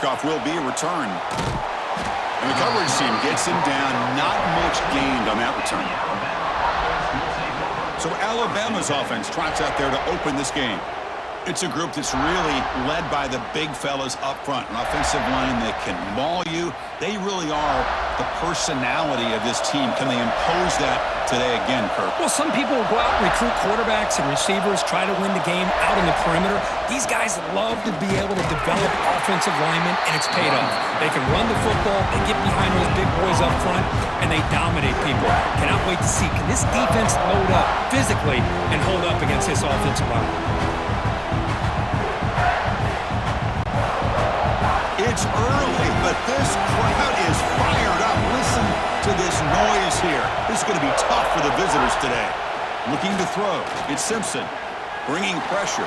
kickoff will be a return. And the coverage team gets him down. Not much gained on that return. So Alabama's offense trots out there to open this game. It's a group that's really led by the big fellas up front. An offensive line that can maul you. They really are the personality of this team. Can they impose that today again, Kirk? Well, some people will go out and recruit quarterbacks and receivers, try to win the game out in the perimeter. These guys love to be able to develop offensive linemen, and it's paid off. They can run the football, they get behind those big boys up front, and they dominate people. Cannot wait to see. Can this defense load up physically and hold up against this offensive line? It's early, but this crowd is fired up. Listen to this noise here. This is going to be tough for the visitors today. Looking to throw. It's Simpson bringing pressure.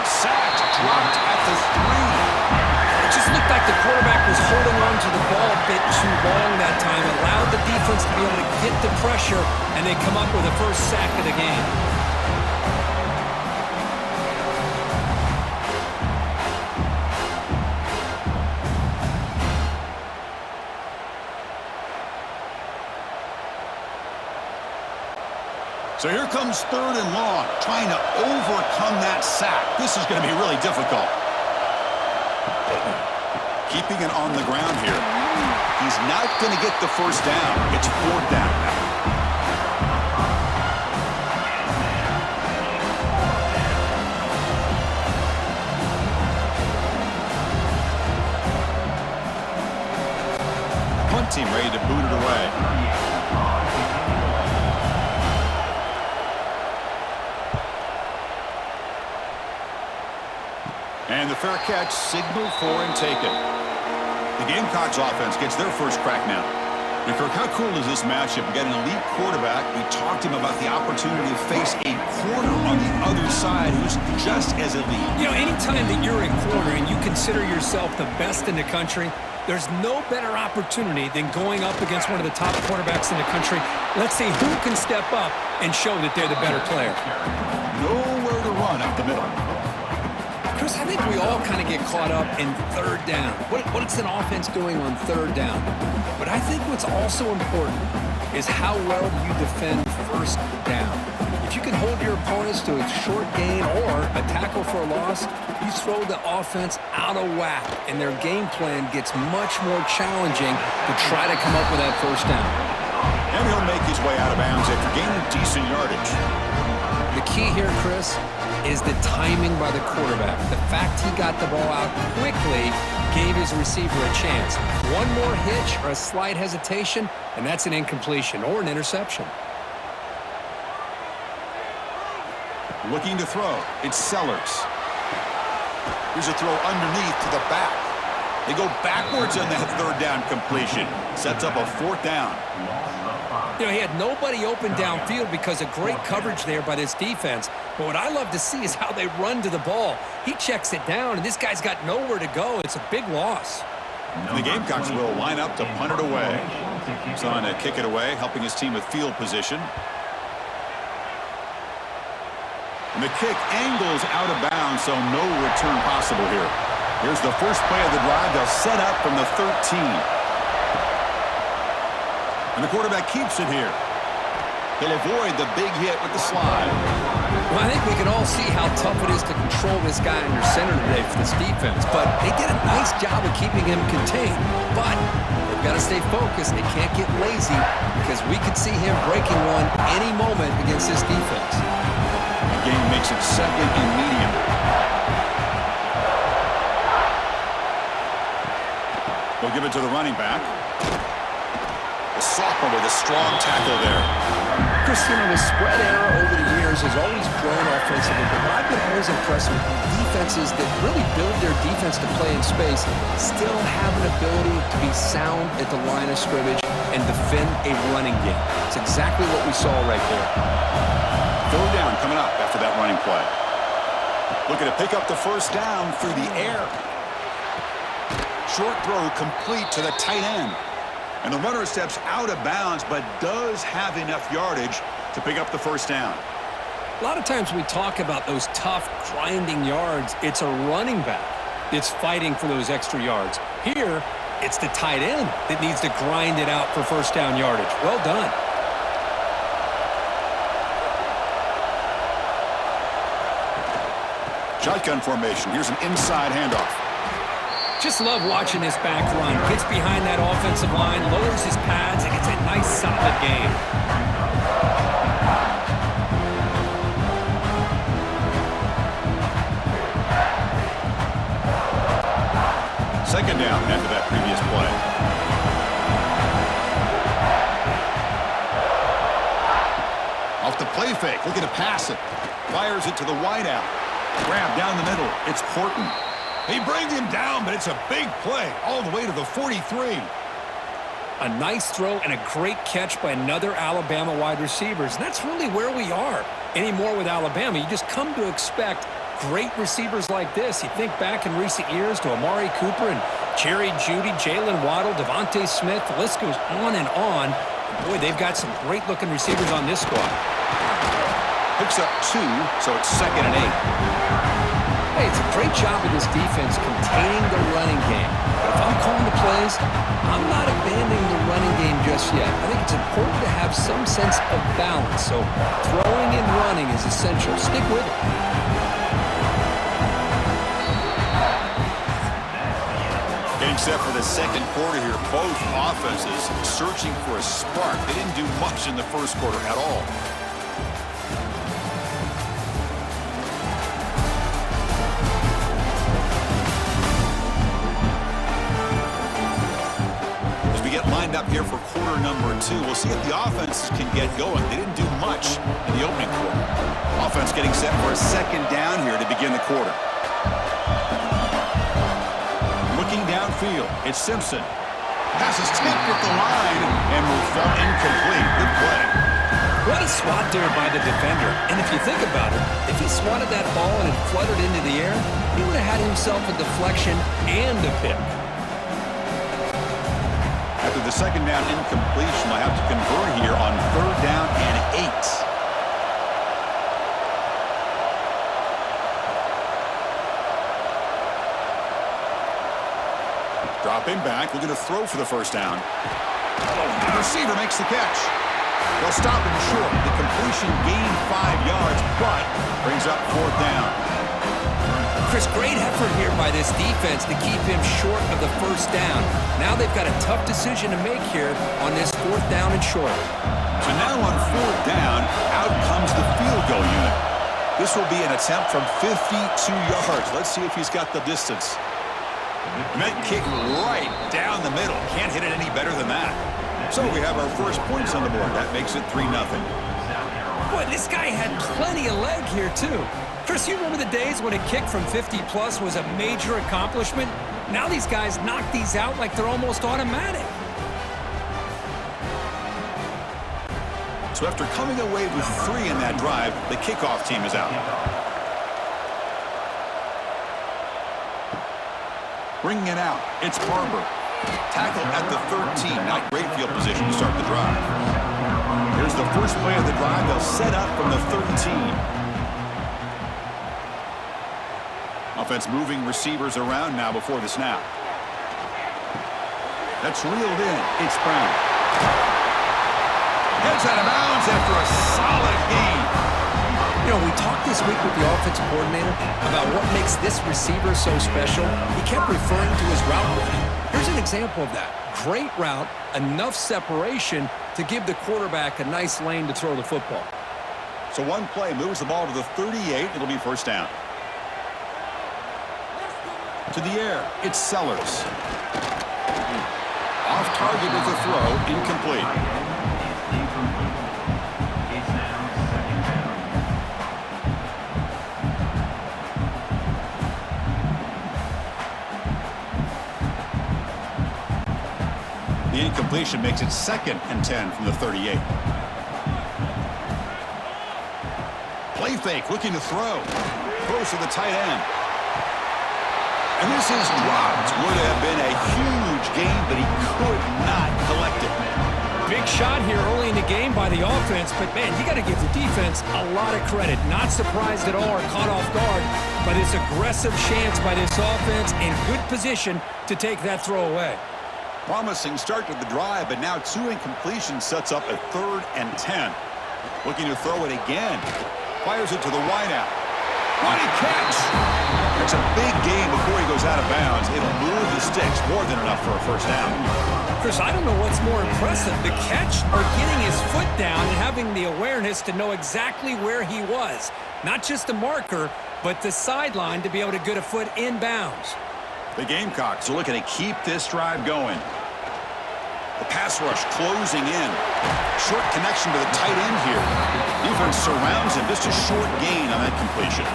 Sacked, dropped at the 3. It just looked like the quarterback was holding on to the ball a bit too long that time. Allowed the defense to be able to get the pressure, and they come up with the first sack of the game. So here comes 3rd and long, trying to overcome that sack. This is going to be really difficult. Keeping it on the ground here. He's not going to get the first down. It's 4th down now. Punt team ready to boot it away. And the fair catch signaled for and taken. The Gamecocks offense gets their first crack now. And Kirk, how cool is this matchup? We got an elite quarterback. We talked to him about the opportunity to face a corner on the other side who's just as elite. You know, anytime that you're in corner and you consider yourself the best in the country, there's no better opportunity than going up against one of the top quarterbacks in the country. Let's see who can step up and show that they're the better player. Nowhere to run up the middle. Chris, I think we all kind of get caught up in 3rd down. What's an offense doing on 3rd down? But I think what's also important is how well you defend 1st down. If you can hold your opponents to a short gain or a tackle for a loss, you throw the offense out of whack, and their game plan gets much more challenging to try to come up with that 1st down. And he'll make his way out of bounds after gaining decent yardage. The key here, Chris, is the timing by the quarterback. The fact he got the ball out quickly gave his receiver a chance. One more hitch or a slight hesitation, and that's an incompletion or an interception. Looking to throw. It's Sellers. Here's a throw underneath to the back. They go backwards on that 3rd down completion. Sets up a 4th down. You know, he had nobody open downfield because of great coverage there by this defense. But what I love to see is how they run to the ball. He checks it down, and this guy's got nowhere to go. It's a big loss. And the Gamecocks will line up to punt it away. He's on to kick it away, helping his team with field position. And the kick angles out of bounds, so no return possible here. Here's the first play of the drive. They'll set up from the 13. And the quarterback keeps it here. He'll avoid the big hit with the slide. Well, I think we can all see how tough it is to control this guy under center today for this defense. But they did a nice job of keeping him contained. But they've got to stay focused. They can't get lazy because we could see him breaking one any moment against this defense. The game makes it 2nd and medium. They'll give it to the running back. The sophomore with a strong tackle there. Chris, you know, the spread error over the years has always grown offensively, but I've been always impressed with defenses that really build their defense to play in space, still have an ability to be sound at the line of scrimmage and defend a running game. It's exactly what we saw right there. 3rd down coming up after that running play. Looking to pick up the 1st down through the air. Short throw complete to the tight end. And the runner steps out of bounds, but does have enough yardage to pick up the 1st down. A lot of times we talk about those tough, grinding yards. It's a running back It's fighting for those extra yards. Here, it's the tight end that needs to grind it out for first down yardage. Well done. Shotgun formation. Here's an inside handoff. Just love watching this back run. Gets behind that offensive line, lowers his pads, and gets a nice, solid gain. Second down after that previous play. Off the play fake, looking to pass it. Fires it to the wideout. Grab down the middle. It's Horton. He brings him down, but it's a big play all the way to the 43. A nice throw and a great catch by another Alabama wide receivers. And that's really where we are anymore with Alabama. You just come to expect great receivers like this. You think back in recent years to Amari Cooper and Jerry Jeudy, Jalen Waddle, Devontae Smith. The list goes on and on. Boy, they've got some great-looking receivers on this squad. Picks up 2, so it's 2nd and 8. Hey, it's a great job of this defense containing the running game. But if I'm calling the plays, I'm not abandoning the running game just yet. I think it's important to have some sense of balance. So throwing and running is essential. Stick with it. Getting set for the second quarter here. Both offenses searching for a spark. They didn't do much in the first quarter at all. Lined up here for quarter number 2. We'll see if the offenses can get going. They didn't do much in the opening quarter. Offense getting set for a second down here to begin the quarter. Looking downfield, it's Simpson. Pass is tipped at the line and will fall incomplete. Good play. What a swat there by the defender. And if you think about it, if he swatted that ball and it fluttered into the air, he would have had himself a deflection and a pick. After the second down incompletion, I have to convert here on 3rd down and 8. Dropping back, looking to throw for the first down. The receiver makes the catch. They'll stop him short. The completion gained 5 yards, but brings up 4th down. Chris, great effort here by this defense to keep him short of the first down. Now they've got a tough decision to make here on this 4th down and short. So now on 4th down, out comes the field goal unit. This will be an attempt from 52 yards. Let's see if he's got the distance. Meant kick right down the middle. Can't hit it any better than that. So we have our first points on the board. That makes it 3-0. Boy, this guy had plenty of leg here, too. Chris, you remember the days when a kick from 50-plus was a major accomplishment? Now these guys knock these out like they're almost automatic. So after coming away with 3 in that drive, the kickoff team is out. Bringing it out, it's Barber. Tackle at the 13. Not great field position to start the drive. Here's the first play of the drive. They'll set up from the 13. Offense moving receivers around now before the snap. That's reeled in. It's Brown. Gets out of bounds after a solid gain. You know, we talked this week with the offensive coordinator about what makes this receiver so special. He kept referring to his route running. Here's an example of that. Great route, enough separation to give the quarterback a nice lane to throw the football. So one play moves the ball to the 38. It'll be first down. To the air, it's Sellers. Off target with the throw, incomplete. The incompletion makes it 2nd and 10 from the 38. Play fake, looking to throw. Throws to the tight end. And this is dropped. Would have been a huge gain, but he could not collect it. Big big shot here early in the game by the offense, but, man, you got to give the defense a lot of credit. Not surprised at all or caught off guard by this aggressive chance by this offense in good position to take that throw away. Promising start to the drive, but now 2 incompletions sets up a 3rd and 10. Looking to throw it again. Fires it to the wideout. What a catch! It's a big gain before he goes out of bounds. It'll move the sticks more than enough for a first down. Chris, I don't know what's more impressive, the catch or getting his foot down and having the awareness to know exactly where he was. Not just the marker, but the sideline to be able to get a foot inbounds. The Gamecocks are looking to keep this drive going. The pass rush closing in. Short connection to the tight end here. Defense surrounds him. Just a short gain on that completion.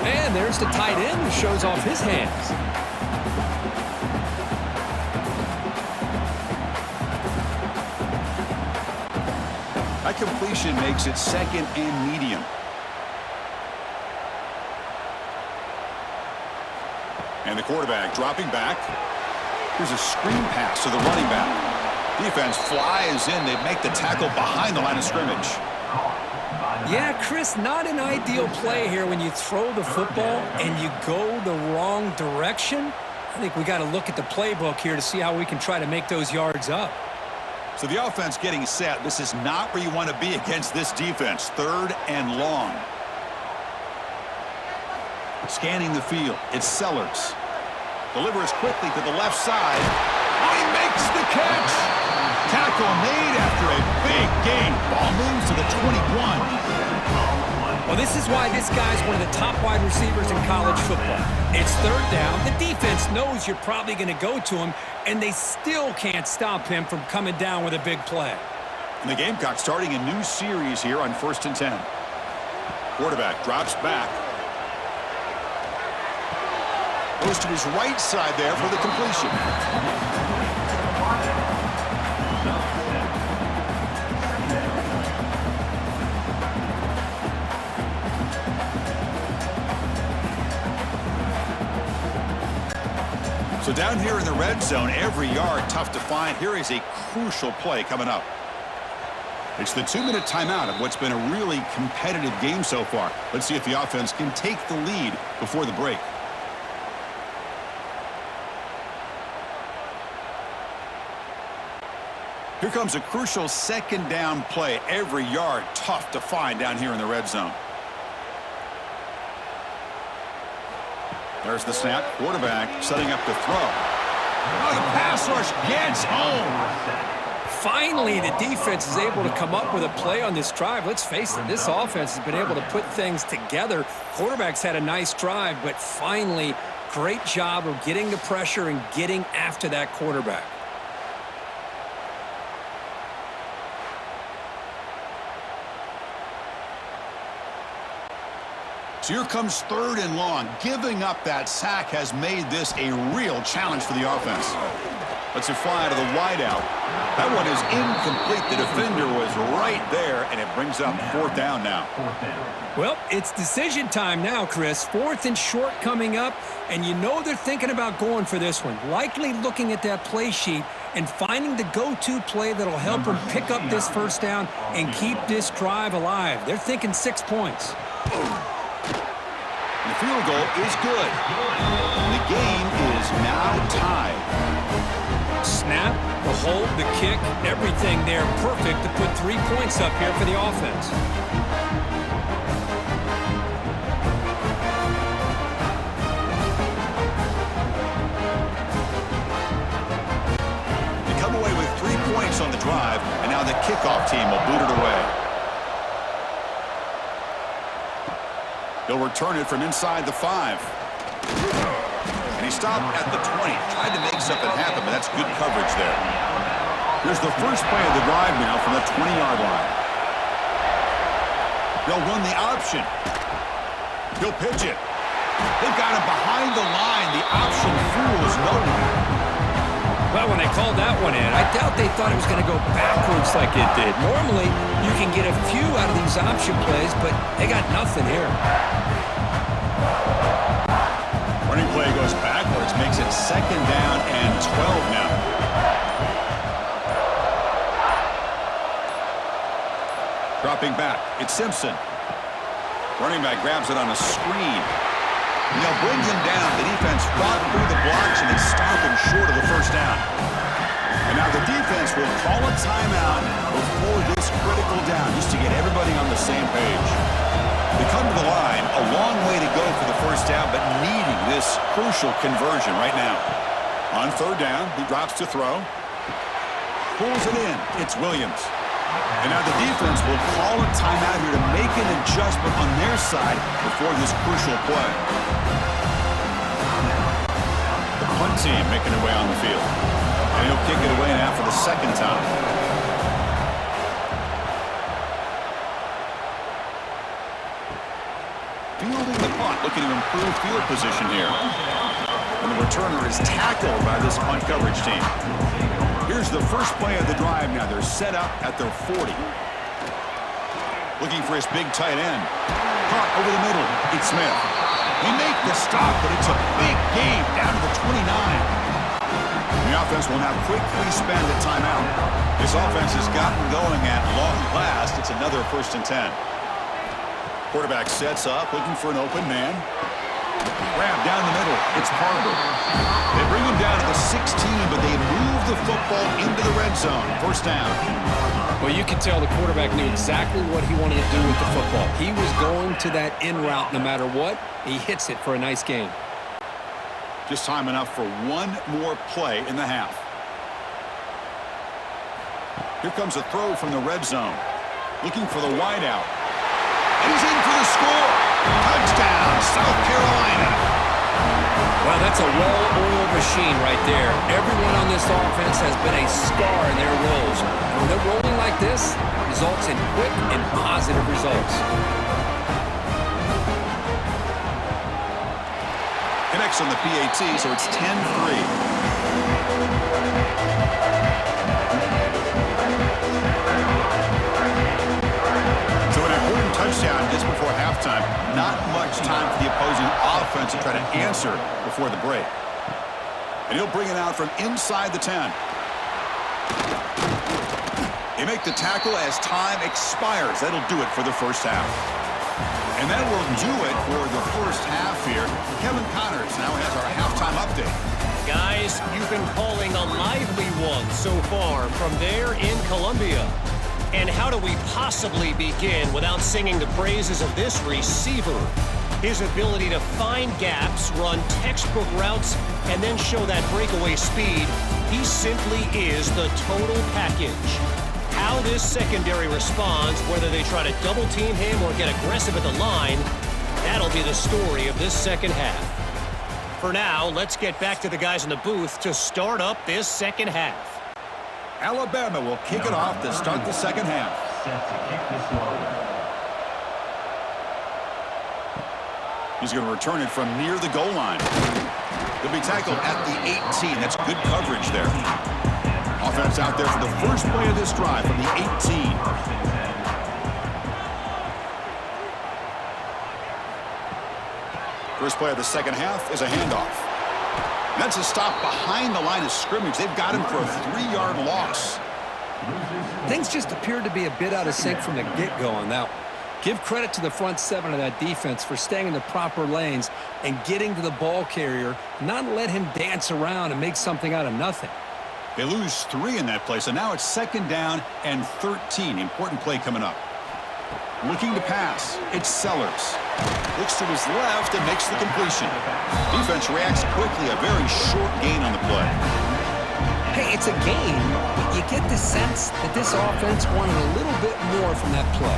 And there's the tight end who shows off his hands. That completion makes it 2nd and medium. And the quarterback dropping back. Here's a screen pass to the running back. Defense flies in. They make the tackle behind the line of scrimmage. Yeah, Chris, not an ideal play here when you throw the football and you go the wrong direction. I think we got to look at the playbook here to see how we can try to make those yards up. So the offense getting set. This is not where you want to be against this defense. 3rd and long. Scanning the field. It's Sellers. Delivers quickly to the left side. Oh, he makes the catch. Tackle made after a big gain. Ball moves to the 21. Well, this is why this guy's one of the top wide receivers in college football. It's 3rd down. The defense knows you're probably going to go to him, and they still can't stop him from coming down with a big play. And the Gamecocks starting a new series here on 1st and 10. Quarterback drops back. Goes to his right side there for the completion. So down here in the red zone, every yard tough to find. Here is a crucial play coming up. It's the 2-minute timeout of what's been a really competitive game so far. Let's see if the offense can take the lead before the break. Here comes a crucial 2nd down play. Every yard tough to find down here in the red zone. There's the snap. Quarterback setting up to throw. Oh, the pass rush gets home. Finally, the defense is able to come up with a play on this drive. Let's face it, this offense has been able to put things together. Quarterback's had a nice drive, but finally, great job of getting the pressure and getting after that quarterback. So here comes 3rd and long. Giving up that sack has made this a real challenge for the offense. Let's it fly to the wideout. That one is incomplete. The defender was right there, and it brings up 4th down now. Well, it's decision time now, Chris. 4th and short coming up, and you know they're thinking about going for this one. Likely looking at that play sheet and finding the go-to play that'll help them pick up this first down and keep this drive alive. They're thinking 6 points. The field goal is good. The game is now tied. Snap, the hold, the kick, everything there perfect to put 3 points up here for the offense. They come away with 3 points on the drive, and now the kickoff team will boot it away. He'll return it from inside the 5. And he stopped at the 20. Tried to make something happen, but that's good coverage there. Here's the first play of the drive now from the 20-yard line. They'll run the option. He'll pitch it. They've got him behind the line. The option fools no one. Well, when they called that one in, I doubt they thought it was going to go backwards like it did. Normally, you can get a few out of these option plays, but they got nothing here. Running play goes backwards, makes it 2nd down and 12 now. Dropping back, it's Simpson. Running back grabs it on a screen. And they'll bring him down. The defense fought through the blocks, and they stop him short of the first down. And now the defense will call a timeout before this critical down, just to get everybody on the same page. They come to the line, a long way to go for the first down, but needing this crucial conversion right now. On third down, he drops to throw. Pulls it in. It's Williams. And now the defense will call a timeout here to make an adjustment on their side before this crucial play. The punt team making their way on the field. And he'll kick it away now for the second time. Fielding the punt, looking to improve field position here. And the returner is tackled by this punt coverage team. Here's the first play of the drive now. They're set up at their 40. Looking for his big tight end. Caught over the middle. It's Smith. They make the stop, but it's a big gain down to the 29. The offense will now quickly spend a timeout. This offense has gotten going at long last. It's another 1st and 10. Quarterback sets up, looking for an open man. Grab down the middle. It's Parker. They bring him down to the 16, but they move the football into the red zone. First down. Well, you can tell the quarterback knew exactly what he wanted to do with the football. He was going to that in route no matter what. He hits it for a nice gain. Just time enough for one more play in the half. Here comes a throw from the red zone. Looking for the wideout. And he's in for the score. Touchdown, South Carolina. Well, that's a well-oiled machine right there. Everyone on this offense has been a star in their roles. And when they're rolling like this, it results in quick and positive results. Connects on the PAT, so it's 10-3. Touchdown just before halftime. Not much time for the opposing offense to try to answer before the break. And he'll bring it out from inside the 10. They make the tackle as time expires. That'll do it for the first half. And that will do it for the first half here. Kevin Connors now has our halftime update. Guys, you've been calling a lively one so far from there in Columbia. And how do we possibly begin without singing the praises of this receiver? His ability to find gaps, run textbook routes, and then show that breakaway speed. He simply is the total package. How this secondary responds, whether they try to double team him or get aggressive at the line, that'll be the story of this second half. For now, let's get back to the guys in the booth to start up this second half. Alabama will kick it off to start the second half. He's going to return it from near the goal line. He'll be tackled at the 18. That's good coverage there. Offense out there for the first play of this drive from the 18. First play of the second half is a handoff. That's a stop behind the line of scrimmage. They've got him for a 3-yard loss. Things just appeared to be a bit out of sync from the get-go on that one. Give credit to the front seven of that defense for staying in the proper lanes and getting to the ball carrier, not let him dance around and make something out of nothing. They lose 3 in that play, so now it's 2nd down and 13. Important play coming up. Looking to pass. It's Sellers. Looks to his left and makes the completion. Defense reacts quickly. A very short gain on the play. Hey, it's a gain, but you get the sense that this offense wanted a little bit more from that play.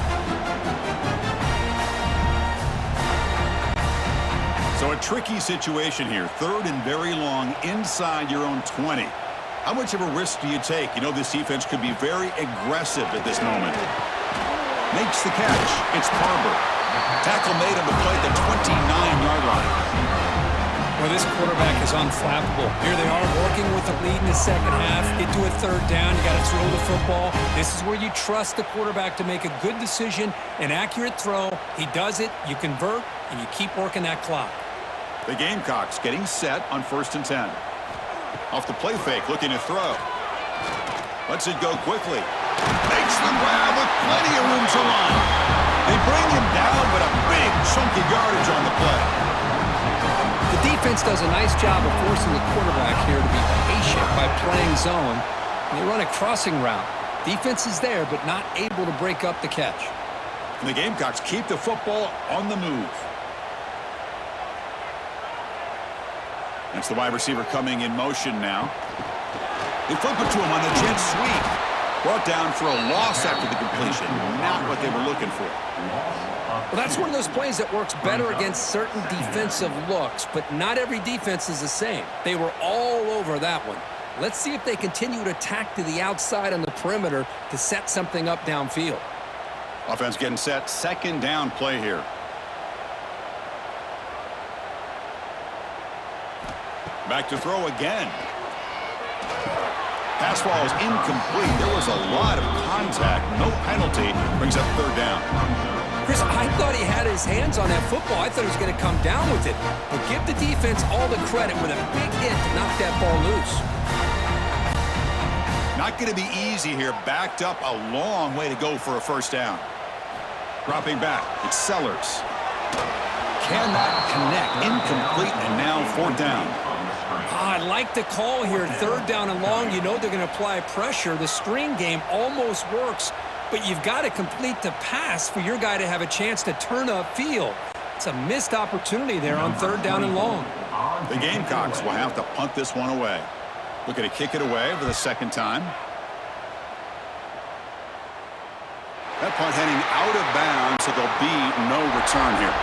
So a tricky situation here. 3rd and very long inside your own 20. How much of a risk do you take? You know this defense could be very aggressive at this moment. Makes the catch. It's Parker. Tackle made on the play at the 29-yard line. Well, this quarterback is unflappable. Here they are working with the lead in the second half. Get to a 3rd down. You got to throw the football. This is where you trust the quarterback to make a good decision, an accurate throw. He does it. You convert, and you keep working that clock. The Gamecocks getting set on 1st and 10. Off the play fake, looking to throw. Lets it go quickly. Makes Makes the grab with plenty of room to run. They bring him down, but a big chunky yardage on the play. The defense does a nice job of forcing the quarterback here to be patient by playing zone. And they run a crossing route. Defense is there, but not able to break up the catch. And the Gamecocks keep the football on the move. That's the wide receiver coming in motion now. They flip it to him on the jet sweep. Brought down for a loss after the completion. Not what they were looking for. Well, that's one of those plays that works better against certain defensive looks, but not every defense is the same. They were all over that one. Let's see if they continue to attack to the outside on the perimeter to set something up downfield. Offense getting set. Second down play here. Back to throw again. Pass ball is incomplete. There was a lot of contact. No penalty. Brings up third down. Chris, I thought he had his hands on that football. I thought he was going to come down with it. But give the defense all the credit with a big hit to knock that ball loose. Not going to be easy here. Backed up a long way to go for a first down. Dropping back. It's Sellers. Cannot connect. Incomplete, and now fourth down. I like the call here. Third down and long. You know they're going to apply pressure. The screen game almost works, but you've got to complete the pass for your guy to have a chance to turn upfield. It's a missed opportunity there on third down and long. The Gamecocks will have to punt this one away. Looking to kick it away for the second time. That punt heading out of bounds, so there'll be no return here.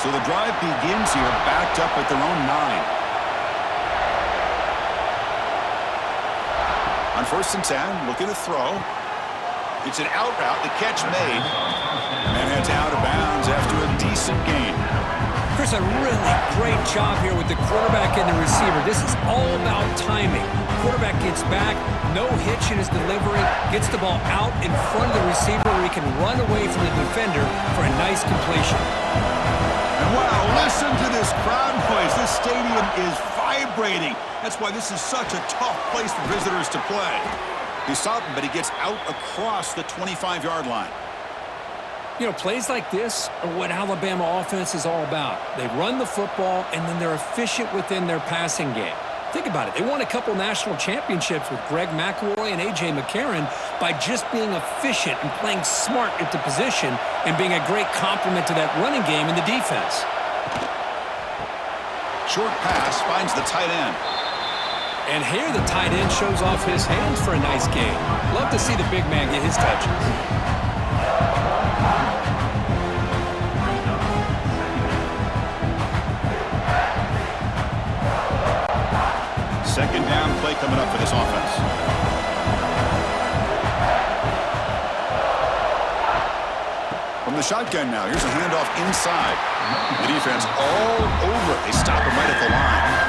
So the drive begins here, backed up at their own 9. On first and 10, looking to throw. It's an out route, the catch made. And heads out of bounds after a decent gain. Chris, a really great job here with the quarterback and the receiver. This is all about timing. Quarterback gets back, no hitch in his delivery, gets the ball out in front of the receiver where he can run away from the defender for a nice completion. And wow, listen to this crowd noise. This stadium is vibrating. That's why this is such a tough place for visitors to play. He stopped him, but he gets out across the 25-yard line. You know, plays like this are what Alabama offense is all about. They run the football, and then they're efficient within their passing game. Think about it. They won a couple national championships with Greg McElroy and A.J. McCarron by just being efficient and playing smart at the position and being a great complement to that running game in the defense. Short pass finds the tight end. And here the tight end shows off his hands for a nice gain. Love to see the big man get his touches. Second down play coming up for this offense. From the shotgun now, here's a handoff inside. The defense all over it. They stop him right at the line.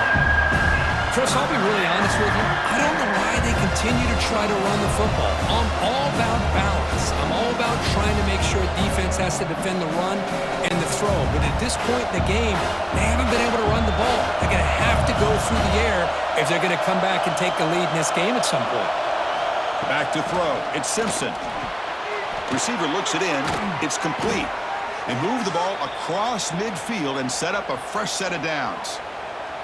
Chris, I'll be really honest with you. I don't know why they continue to try to run the football. I'm all about balance. I'm all about trying to make sure defense has to defend the run and the throw. But at this point in the game, they haven't been able to run the ball. They're going to have to go through the air if they're going to come back and take the lead in this game at some point. Back to throw. It's Simpson. Receiver looks it in. It's complete. They move the ball across midfield and set up a fresh set of downs.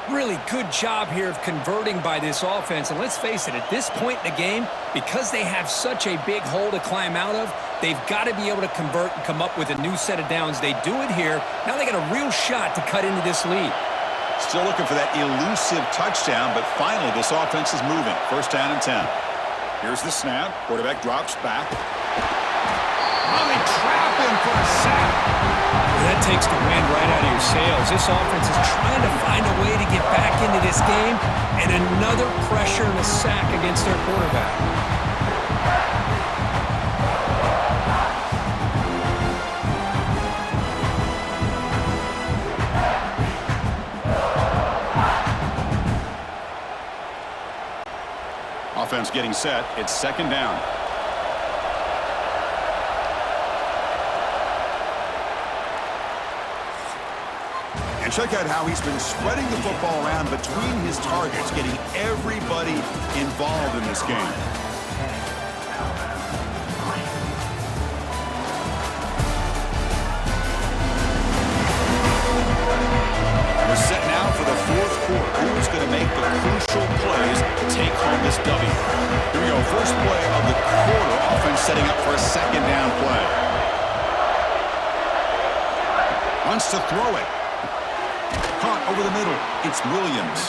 Really good job here of converting by this offense. And let's face it, at this point in the game, because they have such a big hole to climb out of, they've got to be able to convert and come up with a new set of downs. They do it here. Now they got a real shot to cut into this lead. Still looking for that elusive touchdown, but finally this offense is moving. First down and 10. Here's the snap. Quarterback drops back. Oh, they trap him for a sack. That takes the wind right out of your sails. This offense is trying to find a way to get back into this game, and another pressure and a sack against their quarterback. Offense getting set. It's second down. And check out how he's been spreading the football around between his targets, getting everybody involved in this game. this W. Here we go, first play of the quarter. Offense setting up for a second down play. Wants to throw it. Caught over the middle. It's Williams.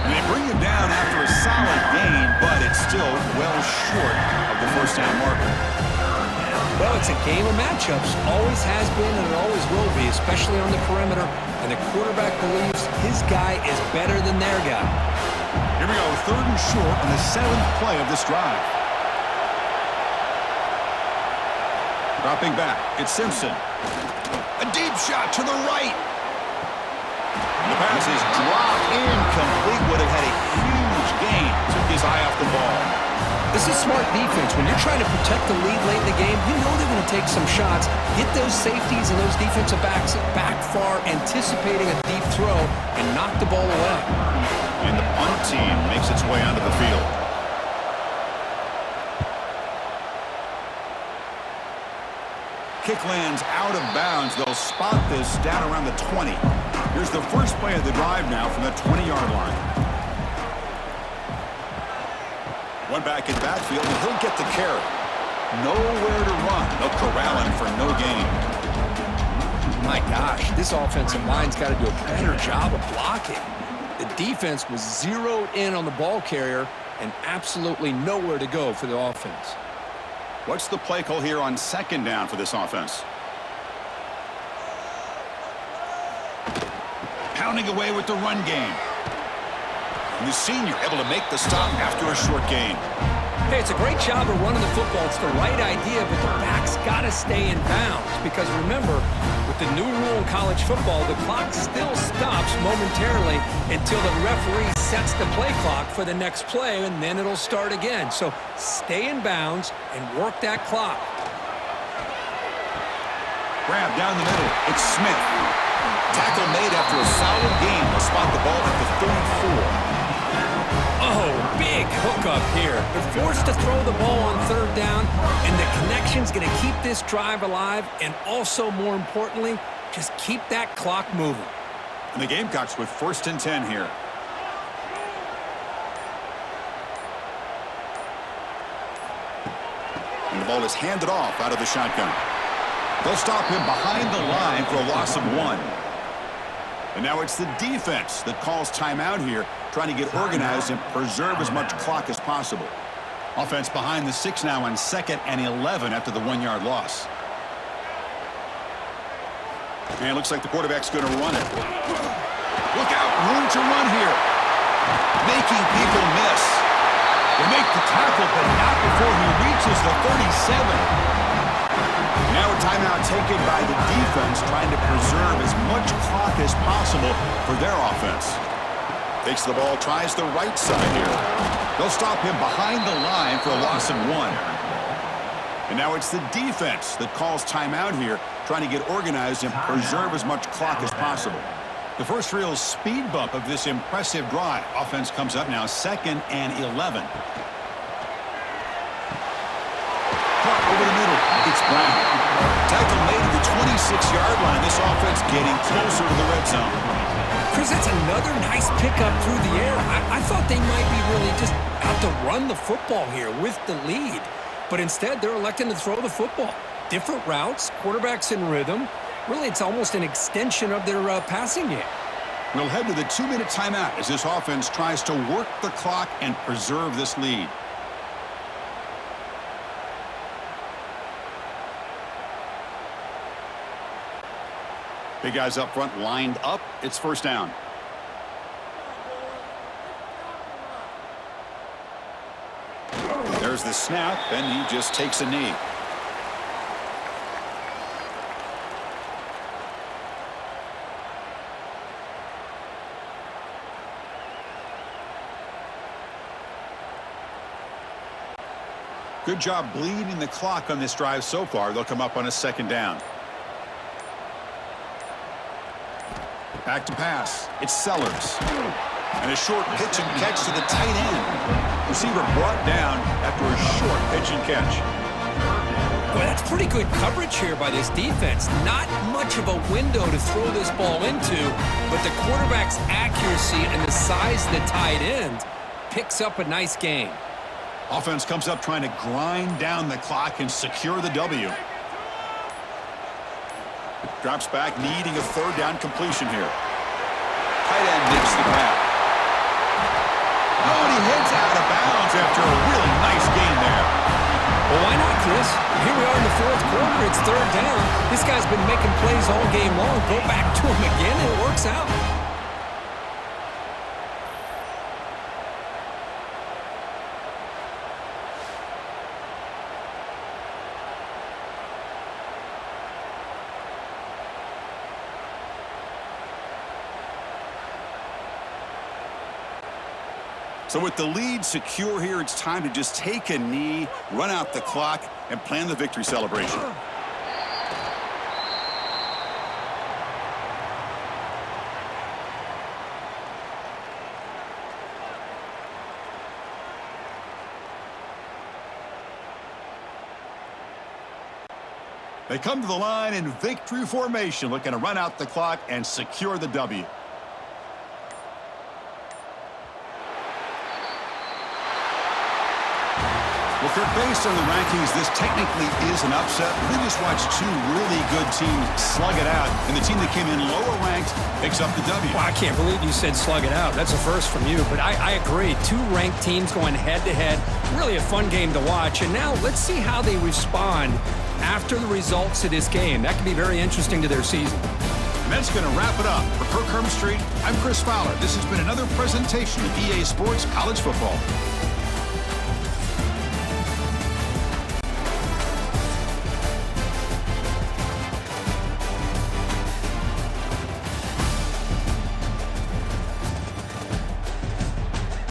And they bring him down after a solid gain, but it's still well short of the first down marker. Well, it's a game of matchups. Always has been and it always will be, especially on the perimeter. And the quarterback believes his guy is better than their guy. Here we go, third and short on the 7th play of this drive. Dropping back, it's Simpson. A deep shot to the right. The pass is dropped incomplete. Would have had a huge gain. Took his eye off the ball. This is smart defense. When you're trying to protect the lead late in the game, you know they're going to take some shots, get those safeties and those defensive backs back far, anticipating a deep throw, and knock the ball away. And the punt team makes its way onto the field. Kick lands out of bounds. They'll spot this down around the 20. Here's the first play of the drive now from the 20-yard line. One back in backfield, and he'll get the carry. Nowhere to run. They'll corral him for no gain. My gosh, this offensive line's got to do a better job of blocking. The defense was zeroed in on the ball carrier and absolutely nowhere to go for the offense. What's the play call here on second down for this offense? Pounding away with the run game. And the senior able to make the stop after a short gain. Hey, it's a great job of running the football. It's the right idea, but the back's got to stay in bounds. Because remember, with the new rule in college football, the clock still stops momentarily until the referee sets the play clock for the next play, and then it'll start again. So stay in bounds and work that clock. Grab down the middle. It's Smith. Tackle made after a solid gain. They'll spot the ball at the 34. Oh, big hookup here. They're forced to throw the ball on third down, and the connection's going to keep this drive alive, and also, more importantly, just keep that clock moving. And the Gamecocks with first and 10 here. And the ball is handed off out of the shotgun. They'll stop him behind the line for a loss of 1. And now it's the defense that calls timeout here, trying to get organized and preserve as much clock as possible. Offense behind the 6 now on 2nd and 11 after the 1-yard loss. And it looks like the quarterback's going to run it. Look out, room to run here. Making people miss. They make the tackle, but not before he reaches the 37. Now a timeout taken by the defense, trying to preserve as much clock as possible for their offense. Takes the ball, tries the right side here. They'll stop him behind the line for a loss of 1. And now it's the defense that calls timeout here, trying to get organized and preserve as much clock as possible. The first real speed bump of this impressive drive. Offense comes up now 2nd and 11. Caught over the middle. It's Brown. Tackle made at the 26-yard line. This offense getting closer to the red zone. Chris, that's another nice pickup through the air. I thought they might be really just out to run the football here with the lead. But instead, they're electing to throw the football. Different routes, quarterbacks in rhythm. Really, it's almost an extension of their passing game. We'll head to the 2-minute timeout as this offense tries to work the clock and preserve this lead. Big guys up front lined up. It's first down. There's the snap, and he just takes a knee. Good job bleeding the clock on this drive so far. They'll come up on a second down. Back to pass. It's Sellers. And a short pitch and catch to the tight end. Receiver brought down after a short pitch and catch. Well, that's pretty good coverage here by this defense. Not much of a window to throw this ball into, but the quarterback's accuracy and the size of the tight end picks up a nice gain. Offense comes up trying to grind down the clock and secure the W. Drops back, needing a third down completion here. Tight end makes the grab. Oh, and he heads out of bounds after a really nice gain there. Well, why not, Chris? Here we are in the fourth quarter. It's third down. This guy's been making plays all game long. Go back to him again, and it works out. So with the lead secure here, it's time to just take a knee, run out the clock, and plan the victory celebration. They come to the line in victory formation, looking to run out the clock and secure the W. Well, Kurt, based on the rankings, this technically is an upset. We just watched two really good teams slug it out, and the team that came in lower ranked picks up the W. Well, I can't believe you said slug it out. That's a first from you, but I agree. Two ranked teams going head-to-head. Really a fun game to watch. And now let's see how they respond after the results of this game. That could be very interesting to their season. And that's going to wrap it up. For Kirk Herbstreit, I'm Chris Fowler. This has been another presentation of EA Sports College Football.